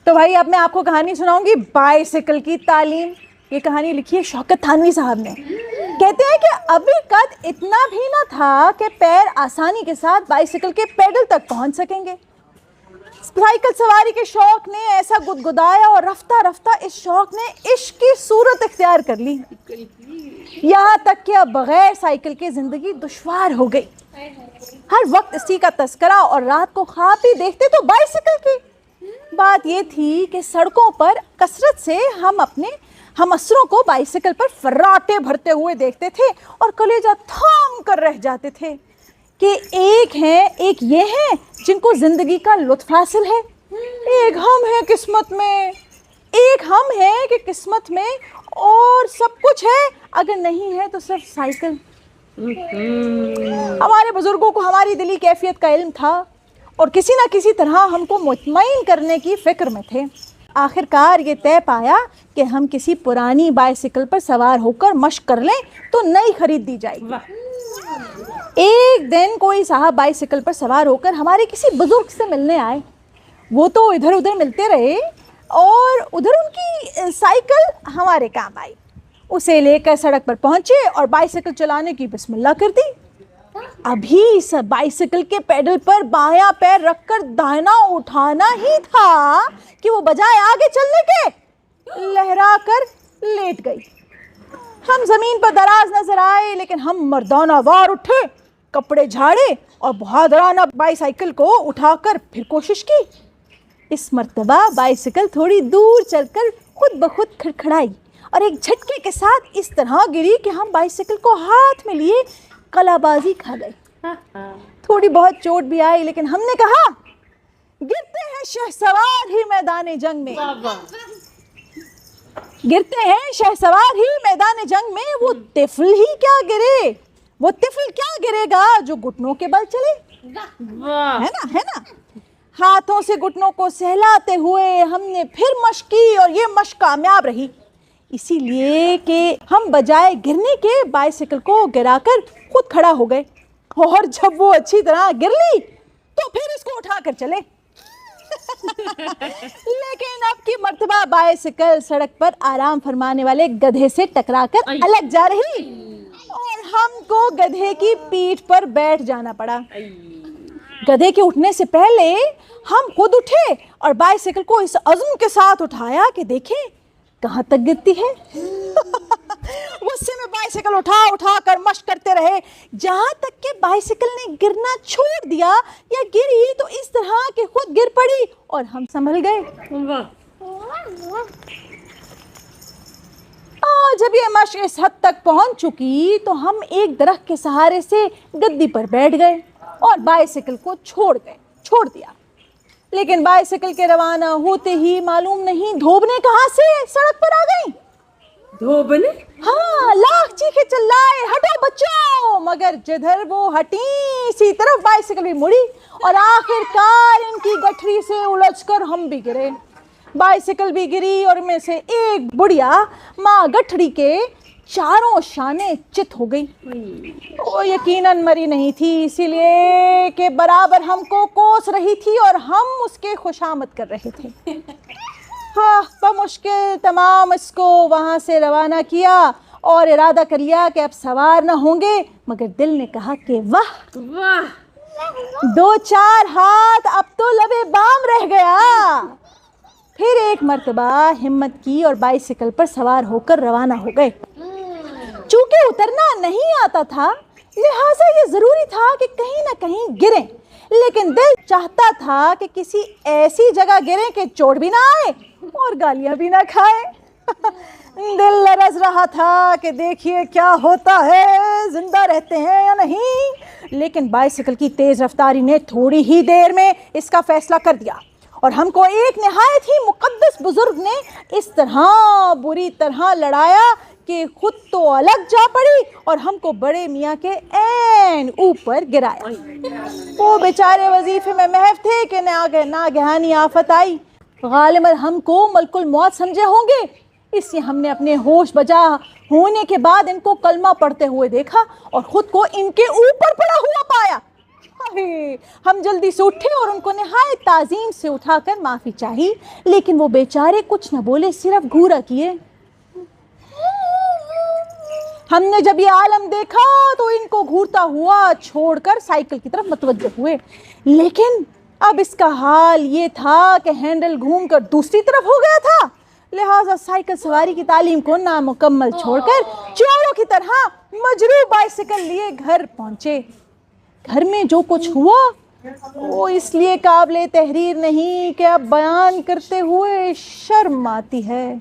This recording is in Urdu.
تو بھائی اب میں آپ کو کہانی سناؤں گی بائیسیکل کی تعلیم. یہ کہانی لکھی ہے شوکت تھانوی صاحب نے. کہتے ہیں کہ ابھی قد اتنا بھی نہ تھا کہ پیر آسانی کے ساتھ بائیسیکل کے پیڈل تک پہنچ سکیں گے. سائیکل سواری کے شوق نے ایسا گدگدایا اور رفتہ رفتہ اس شوق نے عشق کی صورت اختیار کر لی, یہاں تک کہ اب بغیر سائیکل کے زندگی دشوار ہو گئی. ہر وقت اسی کا تذکرہ اور رات کو خواب بھی دیکھتے تو بائیسیکل کی. بات یہ تھی کہ سڑکوں پر کثرت سے ہم اپنے ہم اسروں کو بائیسیکل پر فراٹے بھرتے ہوئے دیکھتے تھے اور کلیجہ تھام کر رہ جاتے تھے کہ ایک یہ ہیں جن کو زندگی کا لطف حاصل ہے, ایک ہم ہیں قسمت میں, ایک ہم ہیں کہ قسمت میں اور سب کچھ ہے, اگر نہیں ہے تو صرف سائیکل. ہمارے بزرگوں کو ہماری دلی کیفیت کا علم تھا اور کسی نہ کسی طرح ہم کو مطمئن کرنے کی فکر میں تھے. آخر کار یہ طے پایا کہ ہم کسی پرانی بائیسیکل پر سوار ہو کر مشق کر لیں تو نئی خرید دی جائے گی. ایک دن کوئی صاحب بائیسیکل پر سوار ہو کر ہمارے کسی بزرگ سے ملنے آئے. وہ تو ادھر ادھر ملتے رہے اور ادھر ان کی سائیکل ہمارے کام آئی. اسے لے کر سڑک پر پہنچے اور بائیسیکل چلانے کی بسم اللہ کر دی. ابھی اس بائیسیکل کے پیڈل پر بایاں پیر رکھ کر دائنا اٹھانا ہی تھا کہ وہ بجائے آگے چلنے کے لہرا کر لیٹ گئی. ہم زمین پر دراز نظر آئے لیکن ہم مردانہ وار اٹھے, کپڑے جھاڑے اور بہادرانہ بائیسیکل کو اٹھا کر پھر کوشش کی. اس مرتبہ بائیسیکل تھوڑی دور چل کر خود بخود کھڑکھڑائی اور ایک جھٹکے کے ساتھ اس طرح گری کہ ہم بائیسیکل کو ہاتھ میں لیے کلا بازی کھا گئے. تھوڑی بہت چوٹ بھی آئی لیکن ہم نے کہا گرتے ہیں شہسوار ہی میدان جنگ میں, گرتے ہیں شہسوار ہی میدان جنگ میں. وہ طفل ہی کیا گرے, وہ طفل کیا گرے گا جو گھٹنوں کے بل چلے, ہے نا. ہاتھوں سے گھٹنوں کو سہلاتے ہوئے ہم نے پھر مشق کی اور یہ مشق کامیاب رہی, اسی لیے کہ ہم بجائے گرنے کے بائیسیکل کو گرا کر خود کھڑا ہو گئے. اور جب وہ اچھی طرح گر لی تو پھر اس کو اٹھا کر چلے. لیکن اب کی مرتبہ بائیسیکل سڑک پر آرام فرمانے والے گدھے سے ٹکرا کر الگ جا رہی اور ہم کو گدھے کی پیٹھ پر بیٹھ جانا پڑا. گدھے کے اٹھنے سے پہلے ہم خود اٹھے اور بائیسیکل کو اس عزم کے ساتھ اٹھایا کہ دیکھیں کہاں تک گرتی ہے. غصے میں بائیسیکل اٹھا کر مشق کرتے رہے جہاں تک کہ بائیسیکل نے گرنا چھوڑ دیا یا گری تو اس طرح کہ خود گر پڑی اور ہم سنبھل گئے. جب یہ مشق اس حد تک پہنچ چکی تو ہم ایک درخت کے سہارے سے گدی پر بیٹھ گئے اور بائیسیکل کو چھوڑ دیا. لیکن بائیسیکل کے روانہ ہوتے ہی معلوم نہیں دھوبنے کہاں سے سڑک پر آ گئی. دھوبنے؟ ہاں, لاکھ چیخے چلائے ہٹو بچوں, مگر جدھر وہ ہٹی اسی طرف بائیسیکل بھی مڑی اور آخر کار ان کی گٹھری سے الجھ کر ہم بھی گرے. بائیسیکل بھی گری اور میں سے ایک بڑھیا ماں گٹھڑی کے چاروں شانے چت ہو گئی. وہ یقیناً مری نہیں تھی, اسی لیے کہ برابر ہم کو کوس رہی تھی اور ہم اس کے خوشامد کر رہے تھے. ہاں, بمشکل تمام اس کو وہاں سے روانہ کیا اور ارادہ کر لیا کہ اب سوار نہ ہوں گے, مگر دل نے کہا کہ واہ واہ, 2-4 ہاتھ اب تو لبے بام رہ گیا. پھر ایک مرتبہ ہمت کی اور بائیسیکل پر سوار ہو کر روانہ ہو گئے. چونکہ اترنا نہیں آتا تھا لہٰذا یہ ضروری تھا کہ کہیں نہ کہیں گریں, لیکن دل چاہتا تھا کہ کسی ایسی جگہ گریں کہ چوٹ بھی نہ آئے اور گالیاں بھی نہ کھائے. دل لرز رہا تھا کہ دیکھیے کیا ہوتا ہے, زندہ رہتے ہیں یا نہیں. لیکن بائیسیکل کی تیز رفتاری نے تھوڑی ہی دیر میں اس کا فیصلہ کر دیا اور ہم کو ایک نہایت ہی مقدس بزرگ نے اس طرح بری طرح لڑایا کہ خود تو الگ جا پڑی اور ہم کو بڑے میاں کے عین اوپر گرایا. وہ بیچارے وظیفے میں محو تھے کہ ناگہانی آفت آئی. غالباً ہم کو ملک الموت سمجھے ہوں گے, اس لیے ہم نے اپنے ہوش بجا ہونے کے بعد ان کو کلمہ پڑھتے ہوئے دیکھا اور خود کو ان کے اوپر پڑا ہوا پایا. ہم جلدی سے اٹھے اور ان کو نہایت تعظیم سے اٹھا کر معافی چاہی، لیکن وہ بیچارے کچھ نہ بولے، صرف گھورا کیے۔ ہم نے جب یہ عالم دیکھا تو ان کو گھورتا ہوا چھوڑ کر سائیکل کی طرف متوجہ ہوئے، لیکن اب اس کا حال یہ تھا کہ ہینڈل گھوم کر دوسری طرف ہو گیا تھا، لہٰذا سائیکل سواری کی تعلیم کو نامکمل چھوڑ کر چوروں کی طرح مجروح بائسیکل لیے گھر پہنچے۔ گھر میں جو کچھ ہوا وہ اس لیے قابل تحریر نہیں کہ اب بیان کرتے ہوئے شرم آتی ہے۔